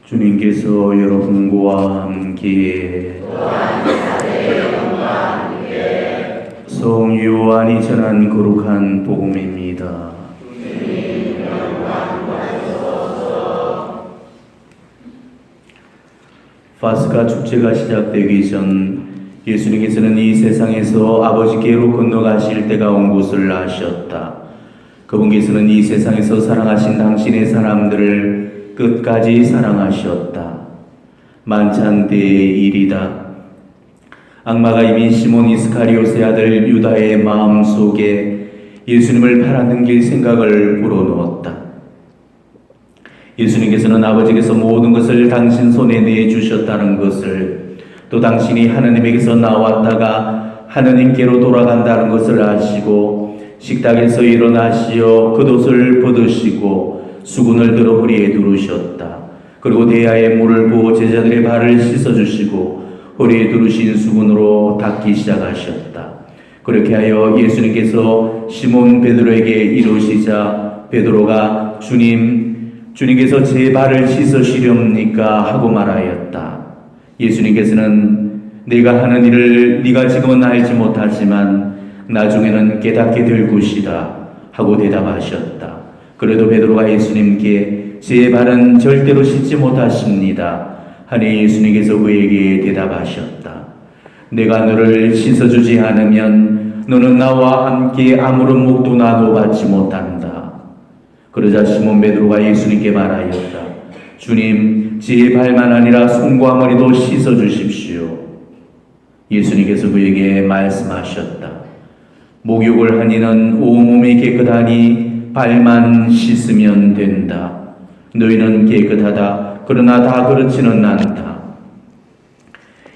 주님께서 여러분과 함께 성 요한이 전한 거룩한 복음입니다. 파스카 축제가 시작되기 전 예수님께서는 이 세상에서 아버지께로 건너가실 때가 온 것을 아셨다. 그분께서는 이 세상에서 사랑하신 당신의 사람들을 끝까지 사랑하셨다. 만찬 때의 일이다. 악마가 이미 시몬 이스카리옷의 아들 유다의 마음속에 예수님을 팔아넘길 생각을 불어넣었다. 예수님께서는 아버지께서 모든 것을 당신 손에 내주셨다는 것을, 또 당신이 하느님에게서 나왔다가 하느님께로 돌아간다는 것을 아시고 식탁에서 일어나시어 겉옷을 벗으시고 수건을 들어 허리에 두르셨다. 그리고 대야에 물을 부어 제자들의 발을 씻어주시고 허리에 두르신 수건으로 닦기 시작하셨다. 그렇게 하여 예수님께서 시몬 베드로에게 이르시자 베드로가 주님께서 제 발을 씻으시렵니까? 하고 말하였다. 예수님께서는 내가 하는 일을 네가 지금은 알지 못하지만 나중에는 깨닫게 될 것이다 하고 대답하셨다. 그래도 베드로가 예수님께 제 발은 절대로 씻지 못하십니다 하니 예수님께서 그에게 대답하셨다. 내가 너를 씻어주지 않으면 너는 나와 함께 아무런 목도 나눠 받지 못한다. 그러자 시몬 베드로가 예수님께 말하였다. 주님, 제 발만 아니라 손과 머리도 씻어주십시오. 예수님께서 그에게 말씀하셨다. 목욕을 한 이는 온몸이 깨끗하니 발만 씻으면 된다. 너희는 깨끗하다. 그러나 다 그렇지는 않다.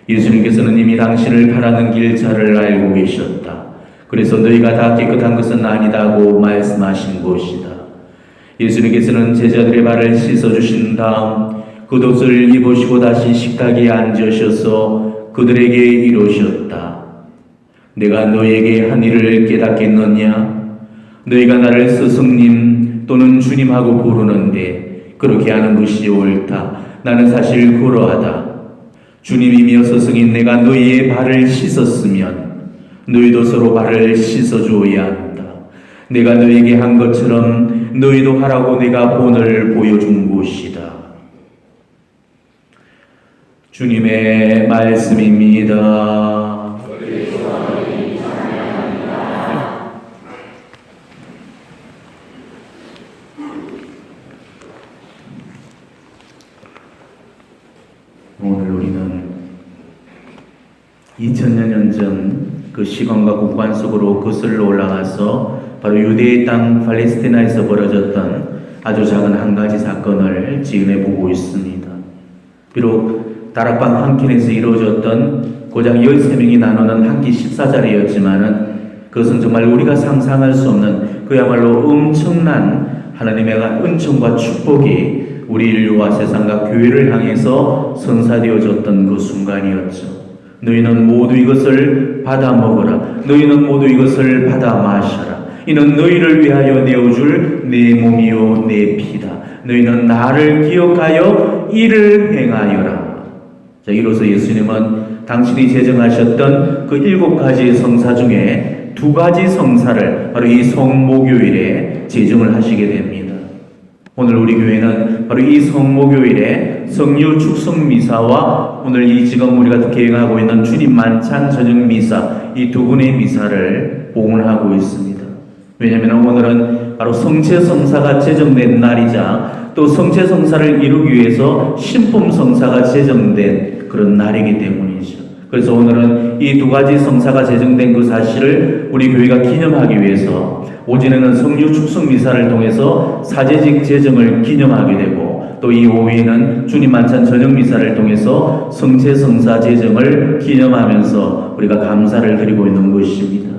예수님께서는 이미 당신을 팔아넘길 자를 알고 계셨다. 그래서 너희가 다 깨끗한 것은 아니다고 말씀하신 것이다. 예수님께서는 제자들의 발을 씻어주신 다음 겉옷을 입으시고 다시 식탁에 앉으셔서 그들에게 이르셨다. 내가 너희에게 한 일을 깨닫겠느냐? 너희가 나를 스승님 또는 주님하고 부르는데 그렇게 하는 것이 옳다. 나는 사실 그러하다. 주님이며 스승인 내가 너희의 발을 씻었으면 너희도 서로 발을 씻어주어야 한다. 내가 너희에게 한 것처럼 너희도 하라고 내가 본을 보여준 것이다. 주님의 말씀입니다. 오늘 우리는 2000년 전 그 시간과 공간 속으로 거슬러 올라가서 바로 유대의 땅 팔레스티나에서 벌어졌던 아주 작은 한 가지 사건을 지금해 보고 있습니다. 비록 다락방 한 켠에서 이루어졌던 고작 13명이 나누는 한 끼 식사자리였지만은 그것은 정말 우리가 상상할 수 없는 그야말로 엄청난 하나님의 은총과 축복이 우리 인류와 세상과 교회를 향해서 선사되어졌던 그 순간이었죠. 너희는 모두 이것을 받아 먹어라. 너희는 모두 이것을 받아 마셔라. 이는 너희를 위하여 내어줄 내 몸이요 내 피다. 너희는 나를 기억하여 이를 행하여라. 자, 이로써 예수님은 당신이 제정하셨던 그 7가지 성사 중에 2가지 성사를 바로 이 성모교일에 제정을 하시게 됩니다. 오늘 우리 교회는 바로 이 성모교일에 성류 축성 미사와 오늘 이 지금 우리가 계획하고 있는 주님 만찬 저녁 미사, 이 2군의 미사를 봉헌하고 있습니다. 왜냐하면 오늘은 바로 성체성사가 제정된 날이자 또 성체성사를 이루기 위해서 신품성사가 제정된 그런 날이기 때문이죠. 그래서 오늘은 이 2가지 성사가 제정된 그 사실을 우리 교회가 기념하기 위해서 오전에는 성류 축성 미사를 통해서 사제직 제정을 기념하게 되고 또 이 오후에는 주님 만찬 저녁 미사를 통해서 성체 성사 제정을 기념하면서 우리가 감사를 드리고 있는 것입니다.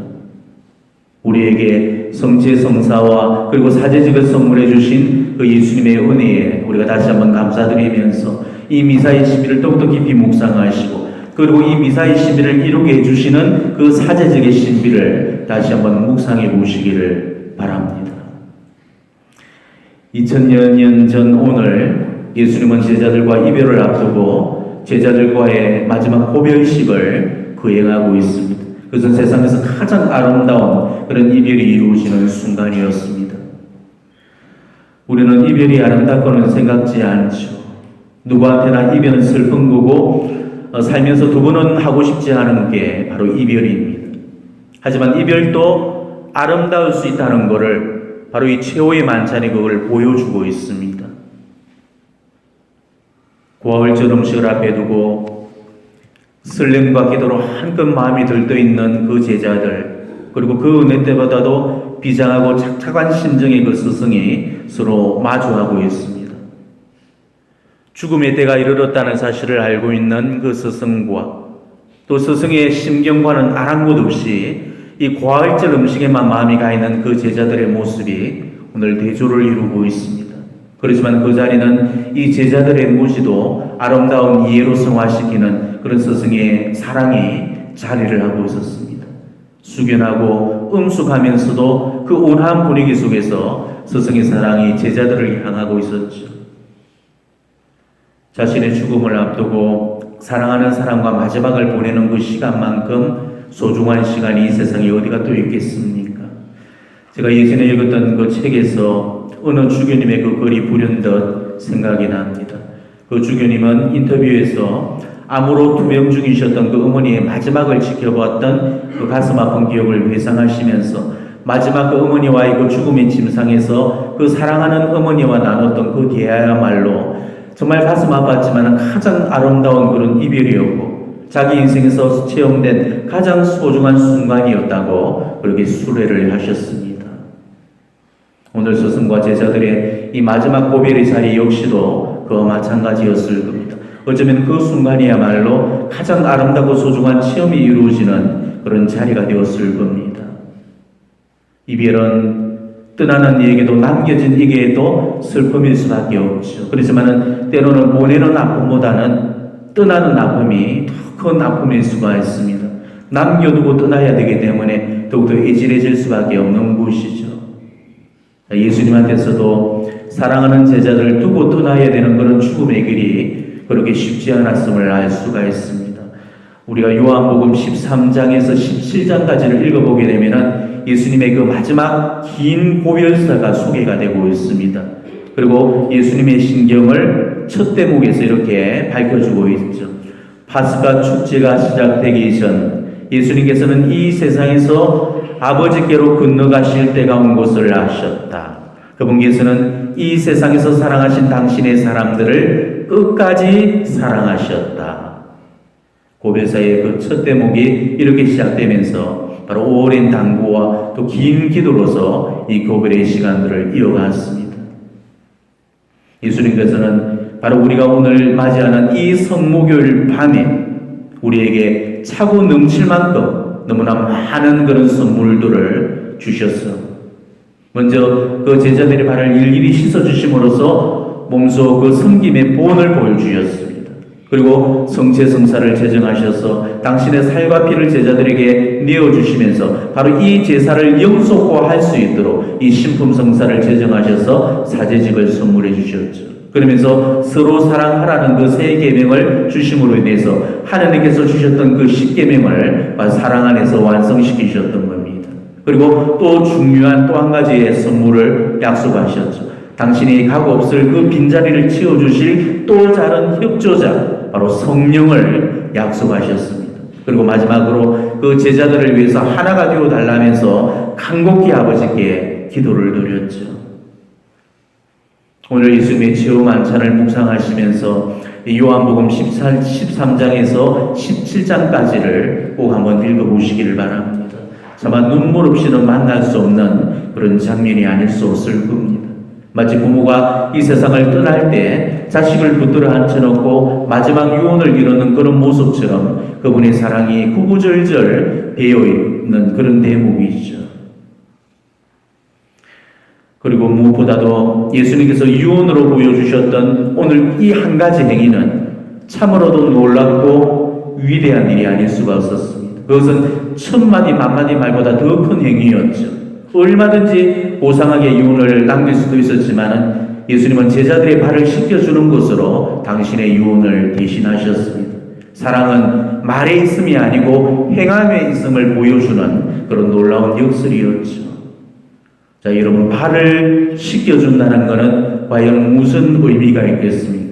우리에게 성체 성사와 그리고 사제직을 선물해 주신 그 예수님의 은혜에 우리가 다시 한번 감사드리면서 이 미사의 신비를 더욱더 깊이 묵상하시고 그리고 이 미사의 신비를 이루게 해주시는 그 사제직의 신비를 다시 한번 묵상해 보시기를 바랍니다. 2000년 전 오늘 예수님은 제자들과 이별을 앞두고 제자들과의 마지막 고별식을 거행하고 있습니다. 그것은 세상에서 가장 아름다운 그런 이별이 이루어지는 순간이었습니다. 우리는 이별이 아름답고는 생각지 않죠. 누구한테나 이별은 슬픈 거고 살면서 두 번은 하고 싶지 않은 게 바로 이별입니다. 하지만 이별도 아름다울 수 있다는 것을 바로 이 최후의 만찬이 그걸 보여주고 있습니다. 고아울절 음식을 앞에 두고 설렘과 기도로 한껏 마음이 들떠있는 그 제자들, 그리고 그 은혜 때보다도 비장하고 착착한 심정의 그 스승이 서로 마주하고 있습니다. 죽음의 때가 이르렀다는 사실을 알고 있는 그 스승과 또 스승의 심경과는 아랑곳 없이 이 고아울절 음식에만 마음이 가 있는 그 제자들의 모습이 오늘 대조를 이루고 있습니다. 그렇지만 그 자리는 이 제자들의 무지도 아름다운 이해로 승화시키는 그런 스승의 사랑이 자리를 하고 있었습니다. 숙연하고 음숙하면서도 그 온화한 분위기 속에서 스승의 사랑이 제자들을 향하고 있었죠. 자신의 죽음을 앞두고 사랑하는 사람과 마지막을 보내는 그 시간만큼 소중한 시간이 이 세상에 어디가 또 있겠습니까? 제가 예전에 읽었던 그 책에서 어느 주교님의 그 글이 불현듯 생각이 납니다. 그 주교님은 인터뷰에서 암으로 투병 중이셨던 그 어머니의 마지막을 지켜보았던 그 가슴 아픈 기억을 회상하시면서 마지막 그 어머니와의 그 죽음의 침상에서 그 사랑하는 어머니와 나눴던 그 대화야말로 정말 가슴 아팠지만 가장 아름다운 그런 이별이었고 자기 인생에서 체험된 가장 소중한 순간이었다고 그렇게 수레를 하셨습니다. 오늘 스승과 제자들의 이 마지막 고별의 자리 역시도 그와 마찬가지였을 겁니다. 어쩌면 그 순간이야말로 가장 아름답고 소중한 체험이 이루어지는 그런 자리가 되었을 겁니다. 이별은 떠나는 이에게도 남겨진 이에게도 슬픔일 수밖에 없죠. 그렇지만 때로는 보내는 아픔보다는 떠나는 아픔이 더 큰 아픔일 수가 있습니다. 남겨두고 떠나야 되기 때문에 더욱더 애질해질 수밖에 없는 것이죠. 예수님한테서도 사랑하는 제자들을 두고 떠나야 되는 그런 죽음의 길이 그렇게 쉽지 않았음을 알 수가 있습니다. 우리가 요한복음 13장에서 17장까지를 읽어보게 되면은 예수님의 그 마지막 긴 고별사가 소개가 되고 있습니다. 그리고 예수님의 신경을 첫 대목에서 이렇게 밝혀주고 있죠. 파스가 축제가 시작되기 전 예수님께서는 이 세상에서 아버지께로 건너가실 때가 온 것을 아셨다. 그분께서는 이 세상에서 사랑하신 당신의 사람들을 끝까지 사랑하셨다. 고별사의 그 첫 대목이 이렇게 시작되면서 바로 오랜 당부와 또 긴 기도로서 이 고별의 시간들을 이어갔습니다. 예수님께서는 바로 우리가 오늘 맞이하는 이 성목요일 밤에 우리에게 차고 넘칠 만큼 너무나 많은 그런 선물들을 주셨어. 먼저 그 제자들의 발을 일일이 씻어주심으로써 몸소 그 섬김의 본을 보여주셨습니다. 그리고 성체성사를 제정하셔서 당신의 살과 피를 제자들에게 내어주시면서 바로 이 제사를 영속화할 수 있도록 이 신품성사를 제정하셔서 사제직을 선물해 주셨죠. 그러면서 서로 사랑하라는 그 세 계명을 주심으로 인해서 하나님께서 주셨던 그 10계명을 사랑 안에서 완성시키셨던 겁니다. 그리고 또 중요한 또 한 가지의 선물을 약속하셨죠. 당신이 가고 없을 그 빈자리를 채워주실 또 다른 협조자, 바로 성령을 약속하셨습니다. 그리고 마지막으로 그 제자들을 위해서 하나가 되어 달라면서 간곡히 아버지께 기도를 드렸죠. 오늘 예수님의 최후 만찬을 묵상하시면서 요한복음 13장에서 17장까지를 꼭 한번 읽어보시기를 바랍니다. 차마 눈물 없이는 만날 수 없는 그런 장면이 아닐 수 없을 겁니다. 마치 부모가 이 세상을 떠날 때 자식을 붙들어 앉혀놓고 마지막 유언을 이루는 그런 모습처럼 그분의 사랑이 구구절절 배어있는 그런 대목이죠. 그리고 무엇보다도 예수님께서 유언으로 보여주셨던 오늘 이 한 가지 행위는 참으로도 놀랍고 위대한 일이 아닐 수가 없었습니다. 그것은 천마디 만마디 말보다 더 큰 행위였죠. 얼마든지 고상하게 유언을 남길 수도 있었지만 예수님은 제자들의 발을 씻겨주는 것으로 당신의 유언을 대신하셨습니다. 사랑은 말에 있음이 아니고 행함에 있음을 보여주는 그런 놀라운 역설이었죠. 자, 여러분, 발을 씻겨준다는 것은 과연 무슨 의미가 있겠습니까?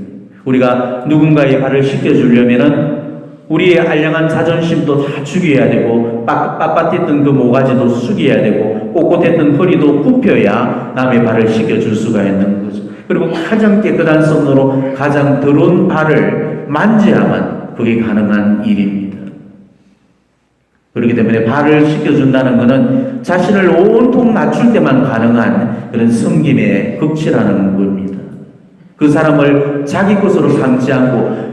우리가 누군가의 발을 씻겨주려면은 우리의 알량한 자존심도 다 죽여야 되고, 빳빳했던 그 모가지도 숙여야 되고, 꼿꼿했던 허리도 굽혀야 남의 발을 씻겨줄 수가 있는 거죠. 그리고 가장 깨끗한 손으로 가장 더러운 발을 만져야만 그게 가능한 일입니다. 그렇기 때문에 발을 씻겨준다는 것은 자신을 온통 낮출 때만 가능한 그런 섬김의 극치라는 겁니다. 그 사람을 자기 것으로 삼지 않고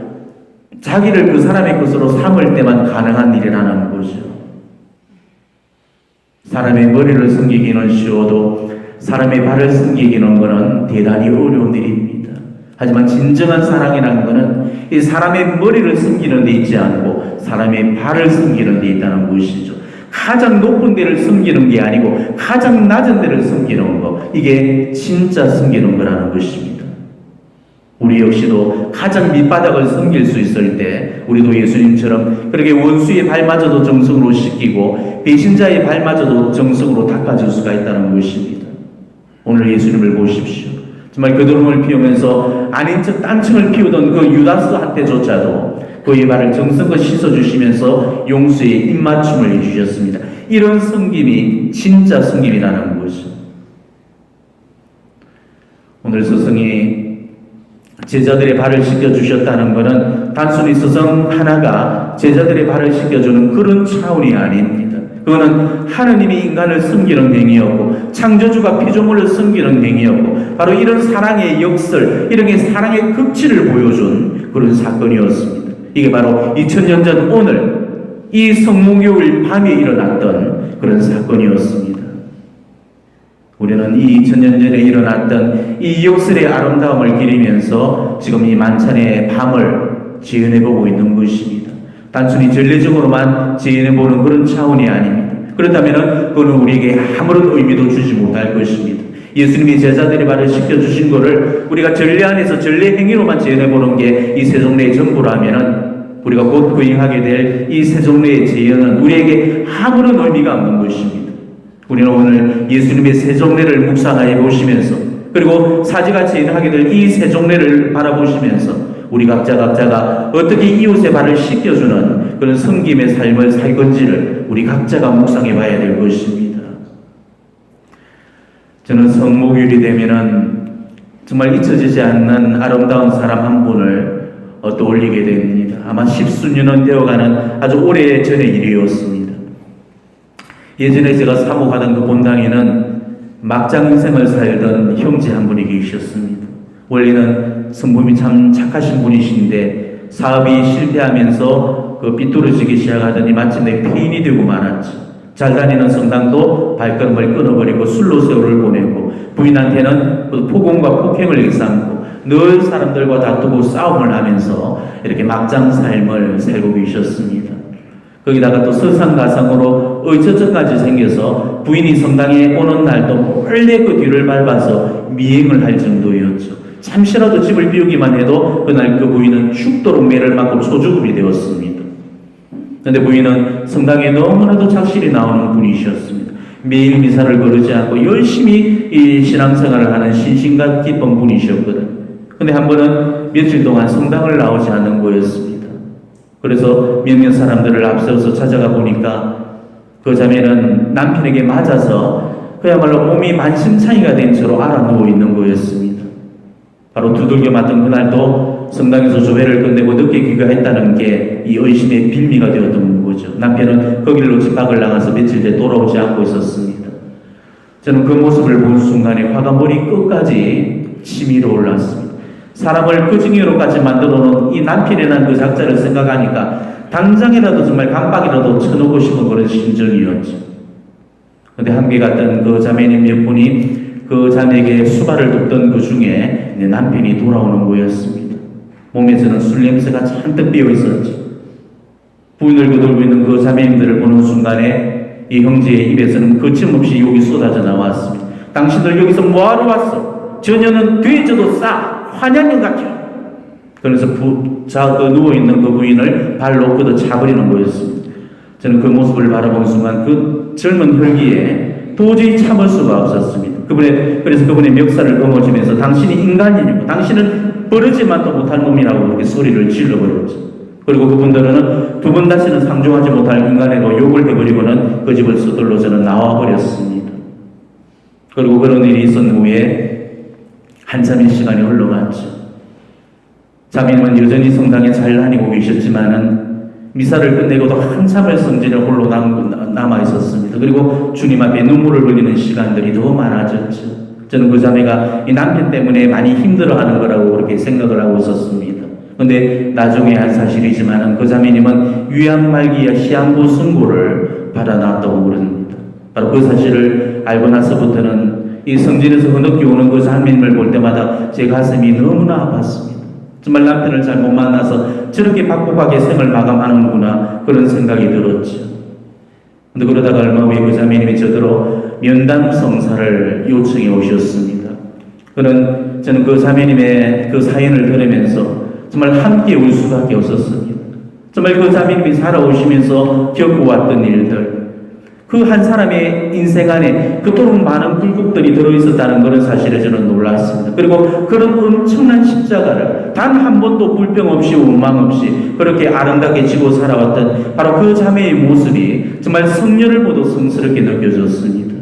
자기를 그 사람의 것으로 삼을 때만 가능한 일이라는 거죠. 사람의 머리를 숨기기는 쉬워도 사람의 발을 숨기기는 것은 대단히 어려운 일입니다. 하지만 진정한 사랑이라는 것은 이 사람의 머리를 숨기는 데 있지 않고 사람의 발을 숨기는 데 있다는 것이죠. 가장 높은 데를 숨기는 게 아니고 가장 낮은 데를 숨기는 것, 이게 진짜 숨기는 거라는 것입니다. 우리 역시도 가장 밑바닥을 숨길 수 있을 때 우리도 예수님처럼 그렇게 원수의 발마저도 정성으로 씻기고 배신자의 발마저도 정성으로 닦아줄 수가 있다는 것입니다. 오늘 예수님을 보십시오. 정말 그드름을 피우면서 아닌 척 딴청을 피우던 그 유다스한테조차도 그의 발을 정성껏 씻어주시면서 용서의 입맞춤을 해주셨습니다. 이런 섬김이 진짜 섬김이라는 거죠. 오늘 스승이 제자들의 발을 씻겨주셨다는 것은 단순히 스승 하나가 제자들의 발을 씻겨주는 그런 차원이 아닙니다. 그거는 하느님이 인간을 섬기는 행위였고 창조주가 피조물을 섬기는 행위였고 바로 이런 사랑의 역설, 이런 사랑의 극치를 보여준 그런 사건이었습니다. 이게 바로 2000년 전 오늘 이 성모교일 밤에 일어났던 그런 사건이었습니다. 우리는 이 2000년 전에 일어났던 이 역설의 아름다움을 기리면서 지금 이 만찬의 밤을 지연해보고 있는 것입니다. 단순히 전례적으로만 지연해보는 그런 차원이 아닙니다. 그렇다면 그거는 우리에게 아무런 의미도 주지 못할 것입니다. 예수님이 제자들의 발을 씻겨주신 것을 우리가 전례 안에서 전례 행위로만 지연해보는 게 이 세종례의 전부라면 우리가 곧 부행하게 될 이 세종례의 제연은 우리에게 아무런 의미가 없는 것입니다. 우리는 오늘 예수님의 세종례를 묵상해 보시면서 그리고 사지가 제연하게 될 이 세종례를 바라보시면서 우리 각자가 어떻게 이웃의 발을 씻겨주는 그런 섬김의 삶을 살 건지를 우리 각자가 묵상해 봐야 될 것입니다. 저는 성목요일이 되면은 정말 잊혀지지 않는 아름다운 사람 한 분을 떠올리게 됩니다. 아마 십수년은 되어가는 아주 오래전의 일이었습니다. 예전에 제가 사모하던 그 본당에는 막장 인생을 살던 형제 한 분이 계셨습니다. 원래는 성품이 참 착하신 분이신데 사업이 실패하면서 그 삐뚤어지기 시작하더니 마침내 폐인이 되고 말았죠. 잘 다니는 성당도 발걸음을 끊어버리고 술로 세월을 보내고 부인한테는 폭언과 폭행을 일삼고 늘 사람들과 다투고 싸움을 하면서 이렇게 막장 삶을 살고 계셨습니다. 거기다가 또 설상가상으로 의처증까지 생겨서 부인이 성당에 오는 날도 몰래 그 뒤를 밟아서 미행을 할 정도였죠. 잠시라도 집을 비우기만 해도 그날 그 부인은 죽도록 매를 맞고 초죽음이 되었습니다. 그런데 부인은 성당에 너무나도 착실히 나오는 분이셨습니다. 매일 미사를 거르지 않고 열심히 이 신앙생활을 하는 신신과 기쁜 분이셨거든. 근데 한 번은 며칠 동안 성당을 나오지 않은 거였습니다. 그래서 몇몇 사람들을 앞세워서 찾아가 보니까 그 자매는 남편에게 맞아서 그야말로 몸이 만신창이가 된 채로 알아 누워 있는 거였습니다. 바로 두들겨 맞던 그날도 성당에서 조회를 끝내고 늦게 귀가했다는 게 이 의심의 빌미가 되었던 거죠. 남편은 거길로 집합을 나가서 며칠째 돌아오지 않고 있었습니다. 저는 그 모습을 본 순간에 화가 머리 끝까지 치밀어 올랐습니다. 사람을 그 징계로까지 만들어 놓은 이 남편이라는 그 작자를 생각하니까 당장이라도 정말 깜빡이라도 쳐놓고 싶은 그런 심정이었죠. 근데 함께 갔던 그 자매님 몇 분이 그 자매에게 수발을 돕던 그 중에 남편이 돌아오는 거였습니다. 몸에서는 술 냄새가 잔뜩 비어 있었죠. 부인을 거들고 있는 그 자매님들을 보는 순간에 이 형제의 입에서는 거침없이 욕이 쏟아져 나왔습니다. 당신들 여기서 뭐하러 왔어? 전혀는 되져도 싸 환양령 같아요. 그래서 누워있는 그 부인을 발로 걷어 차버리는 거였습니다. 저는 그 모습을 바라본 순간 그 젊은 혈기에 도저히 참을 수가 없었습니다. 그래서 그분의 멱살을 넘어지면서 당신이 인간이냐고, 당신은 버르지만도 못할 놈이라고 그렇게 소리를 질러버렸죠. 그리고 그분들은 두 번 다시는 상종하지 못할 인간으로 욕을 해버리고는 그 집을 서둘러 저는 나와버렸습니다. 그리고 그런 일이 있은 후에 한참의 시간이 흘러갔죠. 자매님은 여전히 성당에 잘 다니고 계셨지만은 미사를 끝내고도 한참을 성전에 홀로 남아 있었습니다. 그리고 주님 앞에 눈물을 흘리는 시간들이 더 많아졌죠. 저는 그 자매가 이 남편 때문에 많이 힘들어하는 거라고 그렇게 생각을 하고 있었습니다. 근데 나중에 한 사실이지만은 그 자매님은 위안말기와 시한부 선고를 받아놨다고 그럽니다. 바로 그 사실을 알고 나서부터는 이 성전에서 흐느끼 오는 그 자매님을 볼 때마다 제 가슴이 너무나 아팠습니다. 정말 남편을 잘못 만나서 저렇게 박복하게 생을 마감하는구나 그런 생각이 들었죠. 근데 그러다가 얼마 후에 그 자매님이 저더러 면담 성사를 요청해 오셨습니다. 저는 그 자매님의 그 사연을 들으면서 정말 함께 울 수밖에 없었습니다. 정말 그 자매님이 살아오시면서 겪어왔던 일들, 그 한 사람의 인생 안에 그토록 많은 굴곡들이 들어있었다는 그런 사실에 저는 놀랐습니다. 그리고 그런 엄청난 십자가를 단 한 번도 불평 없이 원망 없이 그렇게 아름답게 지고 살아왔던 바로 그 자매의 모습이 정말 성녀를 보도 성스럽게 느껴졌습니다.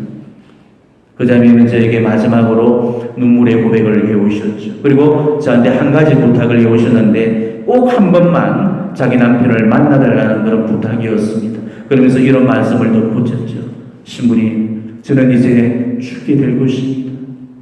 그 자매는 저에게 마지막으로 눈물의 고백을 해오셨죠. 그리고 저한테 한 가지 부탁을 해오셨는데 꼭 한 번만 자기 남편을 만나달라는 그런 부탁이었습니다. 그러면서 이런 말씀을 덧붙였죠. 신부님, 저는 이제 죽게 될 것입니다.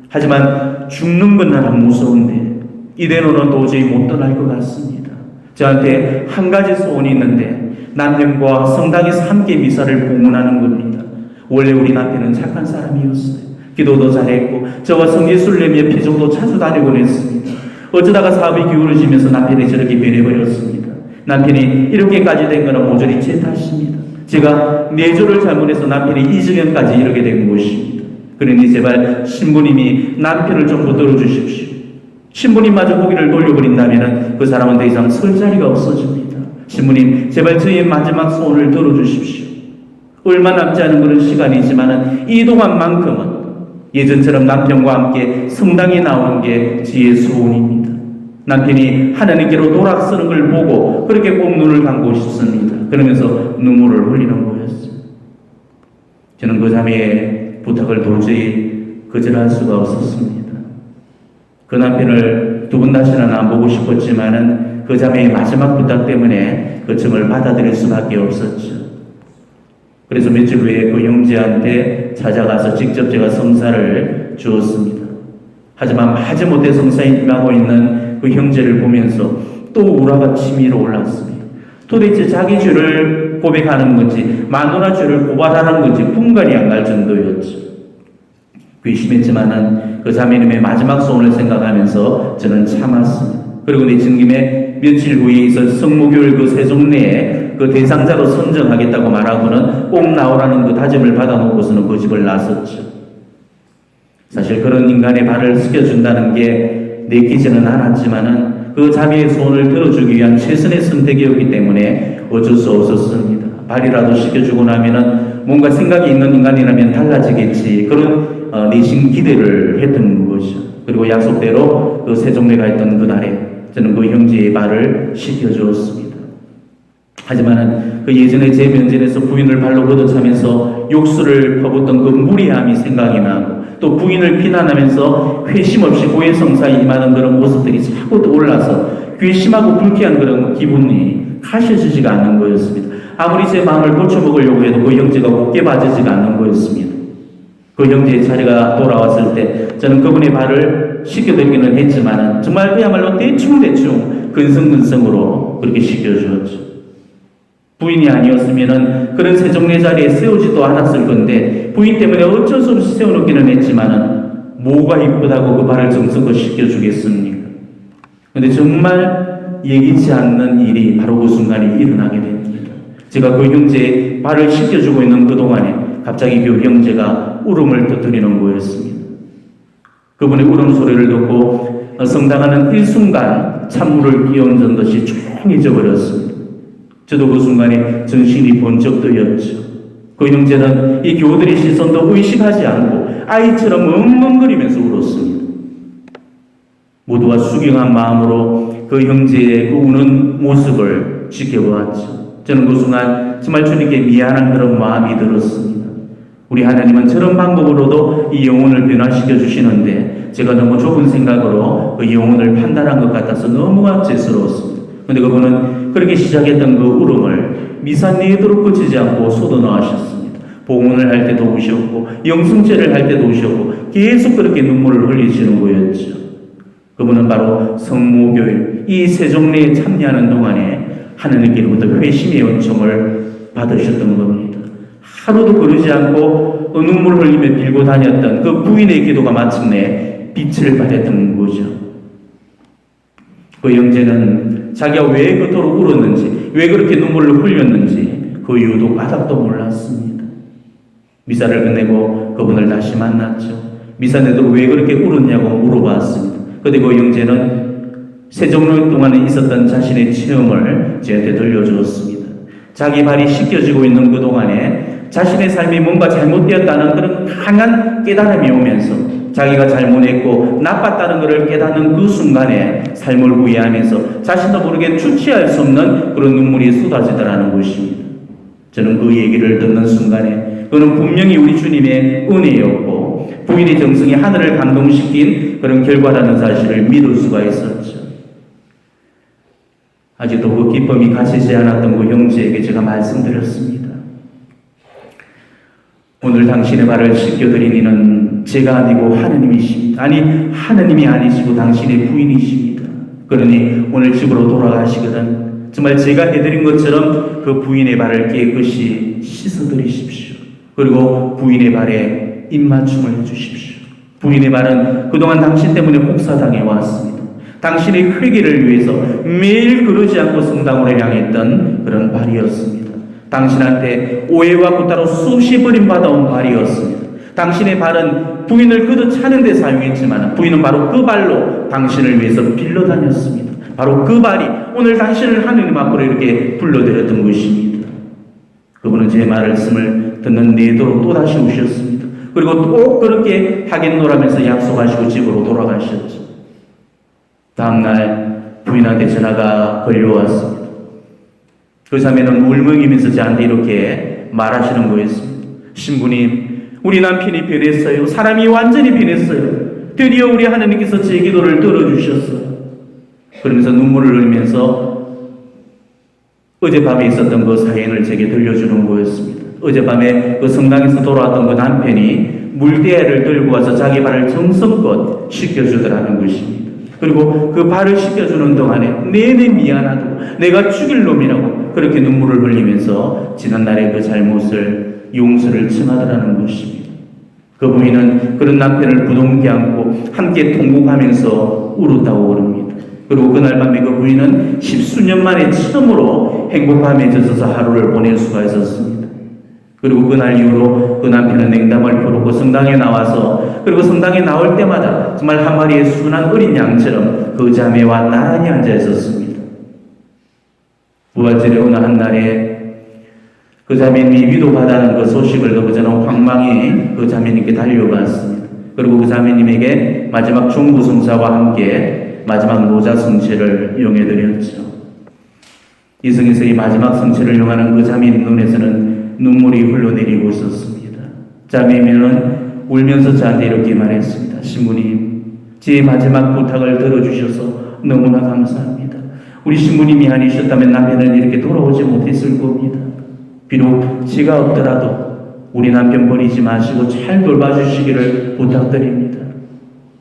하지만 죽는 건 나는 무서운데 이대로는 도저히 못 떠날 것 같습니다. 저한테 한 가지 소원이 있는데 남편과 성당에서 함께 미사를 공헌하는 겁니다. 원래 우리 남편은 착한 사람이었어요. 기도도 잘했고 저와 성지순례며 피정도 자주 다니곤 했습니다. 어쩌다가 사업이 기울어지면서 남편이 저렇게 변해버렸습니다. 남편이 이렇게까지 된 것은 모조리 제 탓입니다. 제가 내조를 잘못해서 남편이 이 지경까지 이르게 된 것입니다. 그러니 제발 신부님이 남편을 좀 붙들어 주십시오. 신부님마저 고개를 돌려버린다면 그 사람은 더 이상 설 자리가 없어집니다. 신부님, 제발 저의 마지막 소원을 들어주십시오. 얼마 남지 않은 그런 시간이지만 이 동안만큼은 예전처럼 남편과 함께 성당에 나오는 게 저의 소원입니다. 남편이 하나님께로 돌아서는 걸 보고 그렇게 꼭 눈을 감고 싶습니다. 그러면서 눈물을 흘리는 거였어요. 저는 그 자매의 부탁을 도저히 거절할 수가 없었습니다. 그 남편을 두 번 다시는 안 보고 싶었지만은 그 자매의 마지막 부탁 때문에 그 점을 받아들일 수밖에 없었죠. 그래서 며칠 후에 그 형제한테 찾아가서 직접 제가 성사를 주었습니다. 하지만 마지못해 성사에 임하고 있는 그 형제를 보면서 또 우라가 치밀어 올랐습니다. 도대체 자기 죄를 고백하는 건지 마누라 죄를 고발하는 건지 분간이 안 갈 정도였죠. 괘씸했지만은 그 자매님의 마지막 소원을 생각하면서 저는 참았습니다. 그리고 내친 김에 며칠 후에 있을 성모교일 그 세종내에 그 대상자로 선정하겠다고 말하고는 꼭 나오라는 그 다짐을 받아놓고서는 그 집을 나섰죠. 사실 그런 인간의 발을 씻겨준다는 게 내키지는 않았지만은 그 자매의 소원을 들어주기 위한 최선의 선택이었기 때문에 어쩔 수 없었습니다. 발이라도 씻겨주고 나면은 뭔가 생각이 있는 인간이라면 달라지겠지. 그런 내심 기대를 했던 거죠. 그리고 약속대로 그 세종내가 있던 그날에 저는 그 형제의 발을 씻겨주었습니다. 하지만은 그 예전에 제 면전에서 부인을 발로 걷어차면서 욕설을 퍼붓던 그 무례함이 생각이 나고 또 부인을 비난하면서 회심 없이 고해 성사에 임하는 그런 모습들이 자꾸 떠올라서 괘씸하고 불쾌한 그런 기분이 가셔지지가 않는 거였습니다. 아무리 제 마음을 고쳐먹으려고 해도 그 형제가 곱게 봐지지가 않는 거였습니다. 그 형제의 차례가 돌아왔을 때 저는 그분의 발을 씻겨드리기는 했지만 정말 그야말로 대충 근성근성으로 그렇게 씻겨주었죠. 부인이 아니었으면 그런 세종내 자리에 세우지도 않았을 건데 부인 때문에 어쩔 수 없이 세워놓기는 했지만 뭐가 이쁘다고 그 발을 정성껏 씻겨주겠습니까? 그런데 정말 예기치 않는 일이 바로 그 순간에 일어나게 됩니다. 제가 그 형제의 발을 씻겨주고 있는 그 동안에 갑자기 그 형제가 울음을 터뜨리는 거였습니다. 그분의 울음소리를 듣고 성당하는 일순간 찬물을 끼얹은 듯이 조용해져 버렸습니다. 저도 그 순간에 정신이 번쩍 뜨였죠. 그 형제는 이 교우들의 시선도 의식하지 않고 아이처럼 엉엉거리면서 울었습니다. 모두가 수경한 마음으로 그 형제의 그 우는 모습을 지켜보았죠. 저는 그 순간 정말 주님께 미안한 그런 마음이 들었습니다. 우리 하나님은 저런 방법으로도 이 영혼을 변화시켜 주시는데 제가 너무 좁은 생각으로 그 영혼을 판단한 것 같아서 너무 죄스러웠습니다. 그런데 그분은 그렇게 시작했던 그 울음을 미사 내도록 그치지 않고 쏟아놓으셨습니다. 봉헌을 할 때도 우셨고 영승제를 할 때도 우셨고 계속 그렇게 눈물을 흘리시는 거였죠. 그분은 바로 성모교일 이 세종례에 참여하는 동안에 하나님께로부터 회심의 은총을 받으셨던 겁니다. 하루도 그러지 않고 눈물을 흘리며 빌고 다녔던 그 부인의 기도가 마침내 빛을 발했던 거죠. 그 형제는 자기가 왜 그토록 울었는지, 왜 그렇게 눈물을 흘렸는지 그 이유도 까닭도 몰랐습니다. 미사를 끝내고 그분을 다시 만났죠. 미사 내도록 왜 그렇게 울었냐고 물어봤습니다. 그런데 그 형제는 세종로 동안에 있었던 자신의 체험을 저한테 들려주었습니다. 자기 발이 씻겨지고 있는 그 동안에 자신의 삶이 뭔가 잘못되었다는 그런 강한 깨달음이 오면서 자기가 잘못했고 나빴다는 것을 깨닫는 그 순간에 삶을 후회하면서 자신도 모르게 주체할 수 없는 그런 눈물이 쏟아지더라는 것입니다. 저는 그 얘기를 듣는 순간에 그는 분명히 우리 주님의 은혜였고 부인의 정성이 하늘을 감동시킨 그런 결과라는 사실을 믿을 수가 있었죠. 아직도 그 기쁨이 가시지 않았던 그 형제에게 제가 말씀드렸습니다. 오늘 당신의 발을 씻겨드린 이는 제가 아니고 하느님이십니다. 아니 하느님이 아니시고 당신의 부인이십니다. 그러니 오늘 집으로 돌아가시거든 정말 제가 해드린 것처럼 그 부인의 발을 깨끗이 씻어드리십시오. 그리고 부인의 발에 입맞춤을 해주십시오. 부인의 발은 그동안 당신 때문에 혹사당해 왔습니다. 당신의 회개를 위해서 매일 그러지 않고 성당으로 향했던 그런 발이었습니다. 당신한테 오해와 구타로 수없이 버림받아온 발이었습니다. 당신의 발은 부인을 그도 차는 데 사용했지만 부인은 바로 그 발로 당신을 위해서 빌러 다녔습니다. 바로 그 발이 오늘 당신을 하느님 앞으로 이렇게 불러들였던 것입니다. 그분은 제 말씀을 듣는 내도록 또다시 오셨습니다. 그리고 또 그렇게 하겠노라면서 약속하시고 집으로 돌아가셨죠. 다음날 부인한테 전화가 걸려왔습니다. 그 자매는 울먹이면서 저한테 이렇게 말하시는 거였습니다. 신부님, 우리 남편이 변했어요. 사람이 완전히 변했어요. 드디어 우리 하나님께서 제 기도를 들어주셨어요. 그러면서 눈물을 흘리면서 어젯밤에 있었던 그 사연을 제게 들려주는 거였습니다. 어젯밤에 그 성당에서 돌아왔던 그 남편이 물대야를 들고 와서 자기 발을 정성껏 씻겨주더라는 것입니다. 그리고 그 발을 씻겨주는 동안에 내내 미안하다고 내가 죽일 놈이라고 그렇게 눈물을 흘리면서 지난날의 그 잘못을 용서를 청하더라는 것입니다. 그 부인은 그런 남편을 부둥켜 안고 함께 통곡하면서 울었다고 그럽니다. 그리고 그날 밤에 그 부인은 10수년 만에 처음으로 행복함에 젖어서 하루를 보낼 수가 있었습니다. 그리고 그날 이후로 그 남편은 냉담을 펴놓고 성당에 나와서 그리고 성당에 나올 때마다 정말 한 마리의 순한 어린 양처럼 그 자매와 나란히 앉아 있었습니다. 부활절의 어느 한날에 그 자매님이 위로받아는 그 소식을 듣고 저는 황망히 그 자매님께 달려갔습니다. 그리고 그 자매님에게 마지막 중부성사와 함께 마지막 노자 성체를 용해드렸죠. 이 성에서 이 마지막 성체를 용하는 그 자매님 눈에서는 눈물이 흘러내리고 있었습니다. 자매님은 울면서 저한테 이렇게 말했습니다. 신부님, 제 마지막 부탁을 들어주셔서 너무나 감사합니다. 우리 신부님이 아니셨다면 남편은 이렇게 돌아오지 못했을 겁니다. 비록 제가 없더라도 우리 남편 버리지 마시고 잘 돌봐주시기를 부탁드립니다.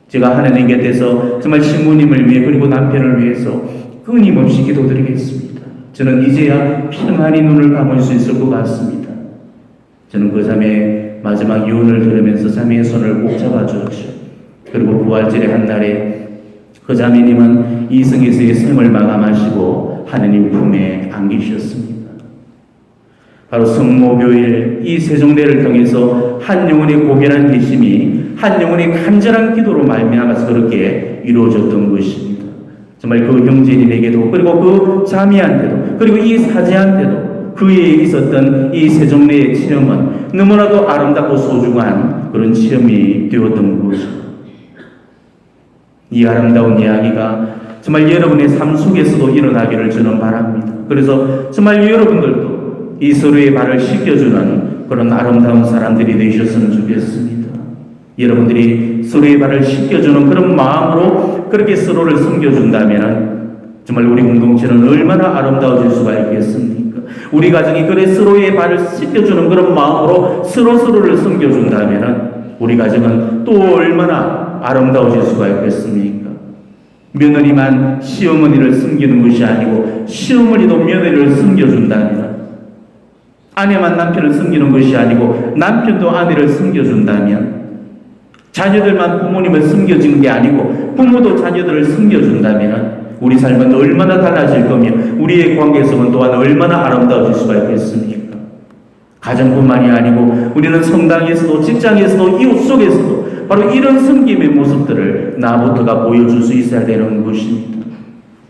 제가 하나님 곁에서 정말 신부님을 위해 그리고 남편을 위해서 끊임없이 기도드리겠습니다. 저는 이제야 평안히 눈을 감을 수 있을 것 같습니다. 저는 그 자매의 마지막 유언을 들으면서 자매의 손을 꼭 잡아주었죠. 그리고 부활절의 한날에 그 자매님은 이승에서의 생을 마감하시고 하느님 품에 안기셨습니다. 바로 성모교일 이 세종대를 통해서 한 영혼의 고결한 회심이 한 영혼의 간절한 기도로 말미암아서 그렇게 이루어졌던 것입니다. 정말 그 형제님에게도 그리고 그 자매한테도 그리고 이 사제한테도 그에 있었던 이 세종례의 체험은 너무나도 아름답고 소중한 그런 체험이 되었던 것이죠. 이 아름다운 이야기가 정말 여러분의 삶 속에서도 일어나기를 저는 바랍니다. 그래서 정말 여러분들도 이 서로의 발을 씻겨주는 그런 아름다운 사람들이 되셨으면 좋겠습니다. 여러분들이 서로의 발을 씻겨주는 그런 마음으로 그렇게 서로를 섬겨준다면 정말 우리 공동체는 얼마나 아름다워질 수가 있겠습니까? 우리 가정이 그래 서로의 발을 씻겨주는 그런 마음으로 서로를 섬겨준다면 우리 가정은 또 얼마나 아름다워질 수가 있겠습니까? 며느리만 시어머니를 섬기는 것이 아니고 시어머니도 며느리를 섬겨준다면, 아내만 남편을 섬기는 것이 아니고 남편도 아내를 섬겨준다면, 자녀들만 부모님을 섬겨주는 게 아니고 부모도 자녀들을 섬겨준다면 우리 삶은 얼마나 달라질 거며 우리의 관계성은 또한 얼마나 아름다워질 수가 있겠습니까? 가정뿐만이 아니고 우리는 성당에서도 직장에서도 이웃 속에서도 바로 이런 섬김의 모습들을 나부터가 보여줄 수 있어야 되는 것입니다.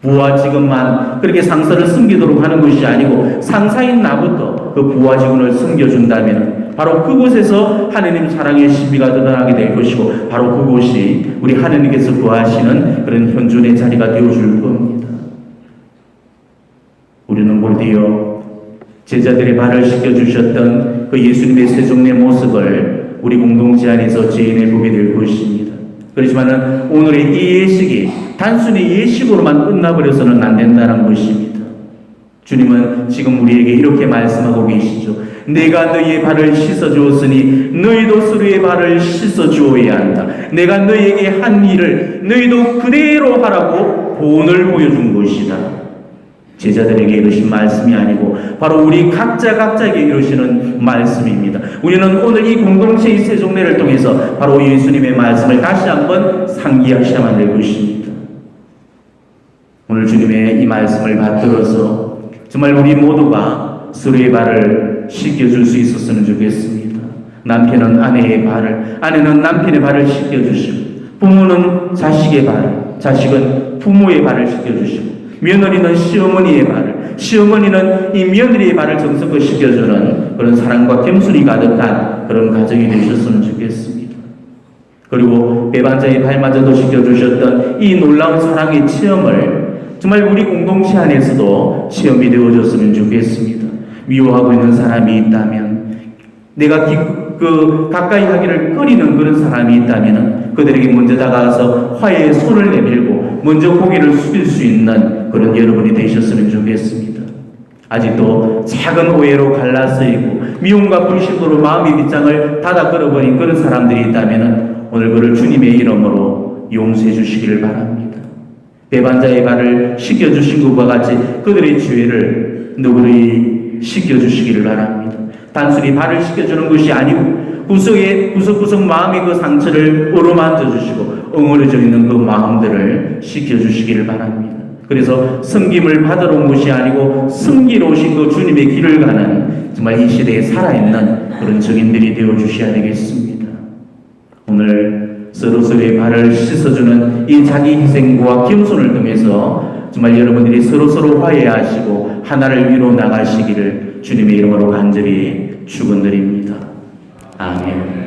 부하 직원만 그렇게 상사를 섬기도록 하는 것이 아니고 상사인 나부터 그 부하 직원을 섬겨준다면 바로 그곳에서 하느님 사랑의 신비가 드러나게 될 것이고 바로 그곳이 우리 하느님께서 구하시는 그런 현존의 자리가 되어줄 겁니다. 우리는 곧이어 제자들의 발을 씻겨주셨던 그 예수님의 세종례 모습을 우리 공동체 안에서 재현해 보게 될 것입니다. 그렇지만 오늘의 이 예식이 단순히 예식으로만 끝나버려서는 안 된다는 것입니다. 주님은 지금 우리에게 이렇게 말씀하고 계시죠. 내가 너희의 발을 씻어주었으니 너희도 서로의 발을 씻어주어야 한다. 내가 너희에게 한 일을 너희도 그대로 하라고 본을 보여준 것이다. 제자들에게 이러신 말씀이 아니고 바로 우리 각자에게 이러시는 말씀입니다. 우리는 오늘 이 공동체의 세종례를 통해서 바로 예수님의 말씀을 다시 한번 상기하셔야만 될 것입니다. 오늘 주님의 이 말씀을 받들어서 정말 우리 모두가 서로의 발을 씻겨줄 수 있었으면 좋겠습니다. 남편은 아내의 발을, 아내는 남편의 발을 씻겨주시고, 부모는 자식의 발을, 자식은 부모의 발을 씻겨주시고, 며느리는 시어머니의 발을, 시어머니는 이 며느리의 발을 정성껏 씻겨주는 그런 사랑과 겸손이 가득한 그런 가정이 되셨으면 좋겠습니다. 그리고 배반자의 발마저도 씻겨주셨던 이 놀라운 사랑의 체험을 정말 우리 공동체 안에서도 체험이 되어졌으면 좋겠습니다. 미워하고 있는 사람이 있다면, 내가 가까이 하기를 꺼리는 그런 사람이 있다면 그들에게 먼저 다가가서 화해의 손을 내밀고 먼저 고개를 숙일 수 있는 그런 여러분이 되셨으면 좋겠습니다. 아직도 작은 오해로 갈라서이고 미움과 불신으로 마음의 빗장을 닫아 끌어버린 그런 사람들이 있다면 오늘 그를 주님의 이름으로 용서해 주시기를 바랍니다. 배반자의 발을 씻겨주신 것과 같이 그들의 죄를 누구리 씻겨주시기를 바랍니다. 단순히 발을 씻겨주는 것이 아니고 구석구석 마음의 그 상처를 어루만져 주시고 엉어려져 있는 그 마음들을 씻겨주시기를 바랍니다. 그래서 섬김을 받으러 온 것이 아니고 섬기러 오신 그 주님의 길을 가는 정말 이 시대에 살아있는 그런 증인들이 되어주셔야 되겠습니다. 오늘 서로서로의 발을 씻어주는 이 자기 희생과 겸손을 통해서 정말 여러분들이 서로서로 화해하시고 하나를 위로 나가시기를 주님의 이름으로 간절히 축원드립니다. 아멘.